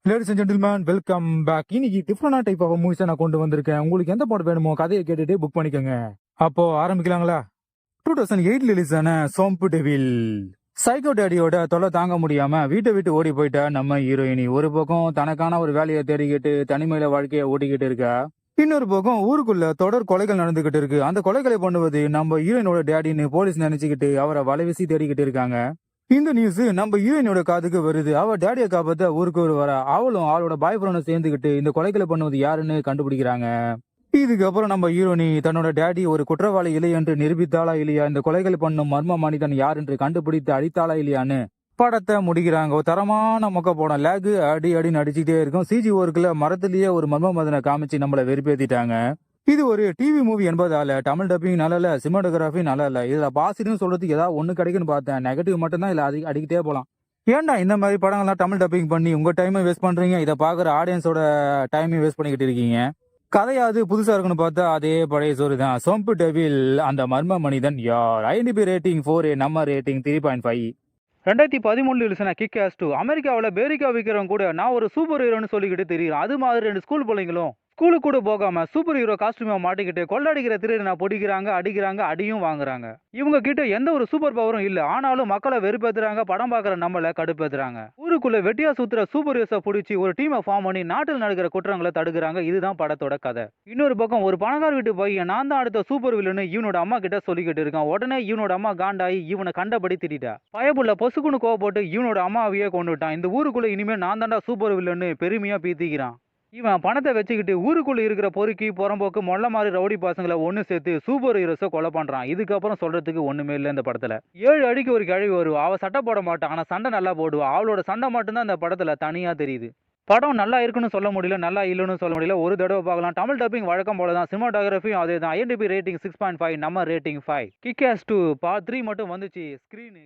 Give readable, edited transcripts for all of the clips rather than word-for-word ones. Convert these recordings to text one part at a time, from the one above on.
Ladies and gentleman welcome back. இன்னைக்கு டிஃப்ரெண்டான type of மூவிஸை நான் கொண்டு வந்திருக்கேன். உங்களுக்கு எந்த பாட்டு வேணுமோ கதையை கேட்டுட்டு புக் பண்ணிக்கோங்க. அப்போ ஆரம்பிக்கலாங்களா? 2008 ரிலீஸ் ஆன சோம்பு டெவில். சைக்கோ டேடியோட தொலை தாங்க முடியாம வீட்டை விட்டு ஓடி போயிட்டா நம்ம ஹீரோயினி. ஒரு பக்கம் தனக்கான ஒரு வேலையை தேடிக்கிட்டு தனிமையில வாழ்க்கையை ஓட்டிக்கிட்டு இருக்கா. இன்னொரு பக்கம் ஊருக்குள்ள தொடர் கொலைகள் நடந்துகிட்டு இருக்கு. அந்த கொலைகளை பண்ணுவது நம்ம ஹீரோயினோட டேடின்னு போலீஸ் நினைச்சுக்கிட்டு அவரை வலைவீசி தேடிக்கிட்டு இருக்காங்க. இந்த நியூஸ் நம்ம ஹீரோயினோட காதுக்கு வருது. அவ டேடியை காப்பாத்த ஊருக்கு ஒரு வர. அவளும் அவளோட பாய் ஃப்ரெண்டும் சேர்ந்துக்கிட்டு இந்த கொலைகளை பண்ணுவது யாருன்னு கண்டுபிடிக்கிறாங்க. இதுக்கப்புறம் நம்ம ஹீரோனி தன்னோட டேடி ஒரு குற்றவாளி இல்லை என்று நிரூபித்தாளா இல்லையா, இந்த கொலைகள் பண்ணும் மர்ம மனிதன் யார் என்று கண்டுபிடித்து அடித்தாளா இல்லையான்னு படத்தை முடிக்கிறாங்க. ஒரு தரமான மொக்க படம். லேக் அடி அடின்னு அடிச்சுட்டே இருக்கும். சிஜி ஒர்க்ல மரத்திலேயே ஒரு மர்ம மதனை காமிச்சு நம்மளை வெறுப்பேத்திட்டாங்க. இது ஒரு டிவி மூவி என்பதால தமிழ் டப்பிங் நல்லா இல்ல, சினிமாட்டோகிராஃபி நல்லா இல்ல. இதுல பாசிட்டிவ் சொல்றதுக்கு ஏதாவது ஒண்ணு கிடைக்குன்னு பார்த்தேன். நெகட்டிவ் மட்டும் தான் இல்ல, அடிக்கிட்டே போலாம். ஏன்டா இந்த மாதிரி படங்கள்லாம் தமிழ் டப்பிங் பண்ணி உங்க டைமை வேஸ்ட் பண்றீங்க? இதை பாக்குற ஆடியன்ஸோட டைமையும் வேஸ்ட் பண்ணிக்கிட்டு இருக்கீங்க. கதையாவது புதுசா இருக்குன்னு பார்த்தா அதே பழைய சோறு தான். சோம்பு டெவில் அந்த மர்ம மனிதன் யார்? ஐஎன்டிபி ரேட்டிங் 4, நம்ம ரேட்டிங் 3.5. 2013 ரிலீஸான kick as 2. அமெரிக்காவில் பேரிக்கா விற்கிறவங்க கூட நான் ஒரு சூப்பர் ஹீரோன்னு சொல்லிக்கிட்டு தெரியும். அது மாதிரி 2 ஸ்கூல் பிள்ளைங்களும் ஸ்கூலுக்கு கூட போகாம சூப்பர் ஹீரோ காஸ்டியூமை மாட்டிக்கிட்டு கொள்ளடிக்கிற திருடனை பிடிக்கிறாங்க, அடிக்கிறாங்க, அடியும் வாங்குறாங்க. இவங்க கிட்ட எந்த ஒரு சூப்பர் பவரும் இல்ல, ஆனாலும் மக்களை வெறுப்பேத்துறாங்க, படம் பார்க்குற நம்மள கடுப்பேத்துறாங்க. ஊருக்குள்ள வெட்டியா சுத்துற சூப்பர் ஹீரோஸை பிடிச்சி ஒரு டீமை ஃபார்ம் பண்ணி நாட்டில் நடக்கிற குற்றங்களை தடுக்கிறாங்க. இதுதான் படத்தோட கதை. இன்னொரு பக்கம் ஒரு பணக்கார வீட்டு பையன் நான் தான் அடுத்த சூப்பர் வில்லன்னு இவனோட அம்மா கிட்ட சொல்லிக்கிட்டு இருக்கான். உடனே இவனோட அம்மா காண்டாயி இவனை கண்டபடி திட்டா. பயப்புள்ள பொசுக்குன்னு கோவப்பட்டு இவனோட அம்மாவையே கொண்டுட்டான். இந்த ஊருக்குள்ள இனிமே நான் தாண்டா சூப்பர் வில்லன்னு பெருமையா பீத்திக்கிறான். இவன் பணத்தை வச்சுக்கிட்டு ஊருக்குள்ள இருக்கிற பொறுக்கி புறம்போக்கு மொள்ள மாதிரி ரவுடி பாசங்களை ஒன்று சேர்த்து சூப்பர் ஹீரோஸை கொலை பண்றான். இதுக்கப்புறம் சொல்றதுக்கு ஒண்ணுமே இல்லை. இந்த படத்துல 7 அடிக்கு ஒரு கிழவி வருவா. அவ சட்டை போட மாட்டான், ஆனா சண்டை நல்லா போடுவா. அவளோட சண்டை மட்டும்தான் இந்த படத்துல தனியா தெரியுது. படம் நல்லா இருக்குன்னு சொல்ல முடியல, நல்லா இல்லைன்னு சொல்ல முடியல. ஒரு தடவை பார்க்கலாம். தமிழ் டப்பிங் வழக்கம் போல தான். சினிமாட்டோகிராஃபியும் அதே தான். ஐஎன்டிபி ரேட்டிங் 6.5, நம்ம ரேட்டிங் 5. கிக் ஆஸ் 2 பார்ட் 3 மட்டும் வந்துச்சு. ஸ்கிரீனு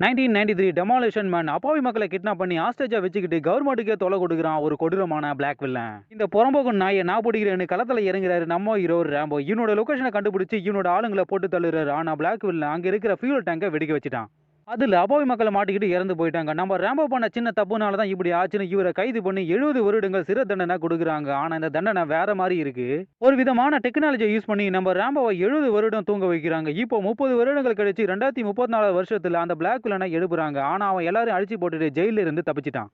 1993 டெமாலிஷன் மேன் அப்பாவி மக்களை கிட்னாப் பண்ணி ஆஸ்டேஜா வச்சுக்கிட்டு கவர்மெண்ட்டுக்கே தொலை கொடுக்குறான் ஒரு கொடூரமான பிளாக் வில்லன். இந்த புறம்போக்கு நாயை நான் பிடிக்கிறேன்னு களத்துல இறங்குறாரு நம்ம ஹீரோ ரேம்போ. இவனோட லொகேஷனை கண்டுபிடிச்சு இவனோட ஆளுங்களை போட்டு தள்ளுறாரு. ஆனா பிளாக் வில்லன் அங்க இருக்கிற ஃபியூல் டேங்கை வெடிக்க வச்சுட்டான். அதுல அப்பாவி மக்களை மாட்டிக்கிட்டு இறந்து போயிட்டாங்க. நம்ம ரேம்போ பண்ண சின்ன தப்புனால தான் இப்படி ஆச்சுன்னு இவரை கைது பண்ணி 70 வருடங்கள் சிறை தண்டனை கொடுக்குறாங்க. ஆனா இந்த தண்டனை வேற மாதிரி இருக்கு. ஒரு விதமான டெக்னாலஜியை யூஸ் பண்ணி நம்ம ரேம்போவை 70 வருடம் தூங்க வைக்கிறாங்க. இப்போ 30 வருடங்கள் கழிச்சு 2034 வருஷத்துல அந்த பிளாக் வில்லனை எழுப்புறாங்க. ஆனா அவன் எல்லாரும் அழிச்சு போட்டுட்டு ஜெயில இருந்து தப்பிச்சிட்டான்.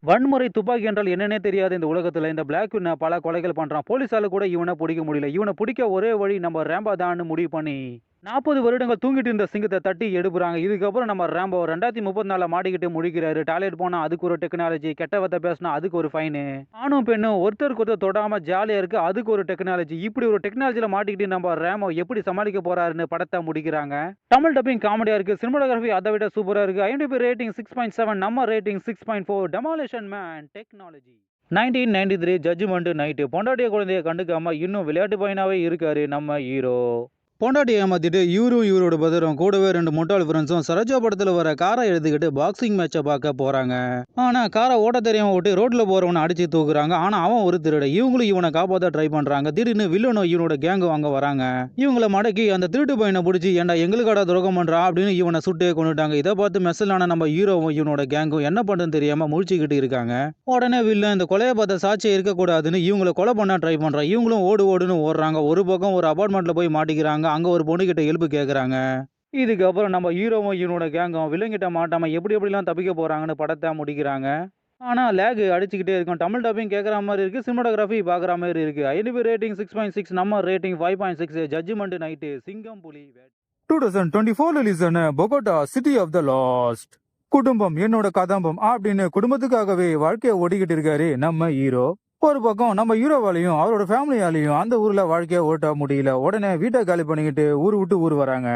வன்முறை துப்பாக்கி என்றால் என்னன்னே தெரியாது இந்த உலகத்துல இந்த பிளாக் வில்லனை பல கொலைகள் பண்றான். போலீஸால கூட இவனை பிடிக்க முடியல. இவனை பிடிக்க ஒரே வழி நம்ம ரேம்போ தான் முடிவு பண்ணி 40 வருடங்கள் தூங்கிட்டு இருந்த சிங்கத்தை தட்டி எடுப்புறாங்க. இதுக்கப்புறம் நம்ம ரேம்போ 2034 மாட்டிக்கிட்டு முடிக்கிறாரு. டாய்லெட் போனா அதுக்கு ஒரு டெக்னாலஜி, கெட்ட வார்த்தை பேசினா அதுக்கு ஒரு ஃபைனு, ஆணும் பெண்ணும் ஒருத்தருக்கு ஒருத்தர் தொடாம ஜாலியா இருக்கு அதுக்கு ஒரு டெக்னாலஜி. இப்படி ஒரு டெக்னாலஜியில மாட்டிக்கிட்டு நம்ம ரேம்போ எப்படி சமாளிக்க போறாருன்னு படத்தை முடிக்கிறாங்க. தமிழ் டப்பிங் காமெடியா இருக்கு. சினிமாட்டோகிராஃபி அதை விட சூப்பரா இருக்கு. ஐஎன்டிபி ரேட்டிங் 6.7, நம்ம rating 6.4. Demolition man technology. 1993 judgment night. பொண்டாட்டிய குழந்தைய கண்டுக்காம இன்னும் விளையாட்டு பையனாவே இருக்காரு நம்ம ஹீரோ. பொண்டாட்டி ஏமாத்திட்டு இவரோட பதரும் கூடவே 2 முட்டாள் ஃப்ரெண்ட்ஸும் சரோஜா படத்துல வர காரை எழுதிக்கிட்டு பாக்ஸிங் மேட்சை பார்க்க போறாங்க. ஆனா காரை ஓட்ட தெரியாம ஓட்டி ரோட்ல போறவனை அடிச்சு தூக்குறாங்க. ஆனா அவன் ஒரு திருட. இவங்களும் இவனை காப்பாத்த ட்ரை பண்றாங்க. திடீர்னு வில்லனும் இவனோட கேங்கு வாங்க வராங்க. இவங்கள மடக்கி அந்த திருட்டு பையனை பிடிச்சி ஏன்டா எங்களுக்காடா துரோகம் பண்றான் அப்படின்னு இவனை சுட்டே கொண்டுட்டாங்க. இதை பார்த்து மெசலான நம்ம ஹீரோவும் இவனோட கேங்கும் என்ன பண்றதுன்னு தெரியாம முழிச்சுக்கிட்டு இருக்காங்க. உடனே வில்லன் இந்த கொலையை பார்த்த சாட்சியை இருக்கக்கூடாதுன்னு இவங்களை கொலை பண்ண ட்ரை பண்றான். இவங்களும் ஓடுன்னு ஓடுறாங்க. ஒரு பக்கம் ஒரு அபார்ட்மெண்ட்ல போய் மாட்டிக்கிறாங்க. அங்க ஒரு பொண்ணு கிட்ட எழுப்பு கேக்குறாங்க. இதுக்கப்புறம் நம்ம ஹீரோவும் இவனோட கேங்கும் வில்லங்கிட்ட மாட்டாம எப்படிலாம் தப்பிக்க போறாங்கன்னு படத்தை முடிக்கிறாங்க. ஆனா லேக் அடிச்சுக்கிட்டே இருக்கும். தமிழ் டப்பிங் கேட்குற மாதிரி இருக்கு, சினிமாட்டோகிராஃபி பார்க்குற மாதிரி இருக்கு. ஐஎன்டிபி ரேட்டிங் 6.6, நம்ம ரேட்டிங் 5.6. ஜட்ஜ்மெண்ட் நைட்டு சிங்கம் புலி. 2024 ரிலீஸ் ஆன Bogota city of the lost. குடும்பம் என்னோட கதம்பம் அப்படின்னு குடும்பத்துக்காகவே வாழ்க்கையை ஓடிக்கிட்டு இருக்காரு நம்ம ஹீரோ. ஒரு பக்கம் நம்ம ஹீரோவாலையும் அவரோட ஃபேமிலியாலையும் அந்த ஊர்ல வாழ்க்கைய ஓட்ட முடியல. உடனே வீட்டை காலி பண்ணிக்கிட்டு ஊர் விட்டு ஊர் வராங்க.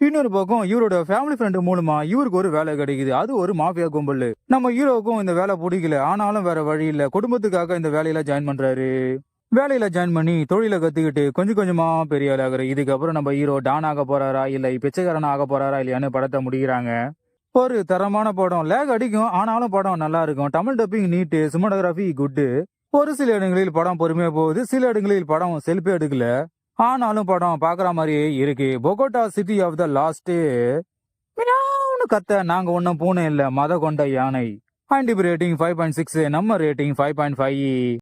இன்னொரு பக்கம் இவரோட ஃபேமிலி ஃப்ரெண்டு மூலமா இவருக்கு ஒரு வேலை கிடைக்குது. அது ஒரு மாஃபியா கும்பல். நம்ம ஹீரோவுக்கும் இந்த வேலை பிடிக்கல, ஆனாலும் வேற வழி இல்ல, குடும்பத்துக்காக இந்த வேலையில ஜாயின் பண்றாரு. வேலையில ஜாயின் பண்ணி தொழிலை கத்துக்கிட்டு கொஞ்சம் கொஞ்சமா பெரிய ஆளாகிறாரு. இதுக்கப்புறம் நம்ம ஹீரோ டான் ஆக போறாரா இல்ல பிச்சைக்காரனா ஆக போறாரா இல்லையான்னு படத்தை முடிக்கிறாங்க. ஒரு தரமான படம். லேக் அடிக்கும், ஆனாலும் படம் நல்லா இருக்கும். தமிழ் டப்பிங் நீட்டு, சினிமாட்டோகிராஃபி குட்டு. ஒரு சில இடங்களில் படம் பொறுமையா போகுது, சில இடங்களில் படம் செல்ஃபி எடுக்கல, ஆனாலும் படம் பாக்குற மாதிரியே இருக்கு. Bogota city of the lost. கத்த நாங்க ஒன்னும் பூனை இல்ல, மத கொண்ட யானை. அண்ட் இப்போ ரேட்டிங் 5.6, நம்ம ரேட்டிங் 5.5.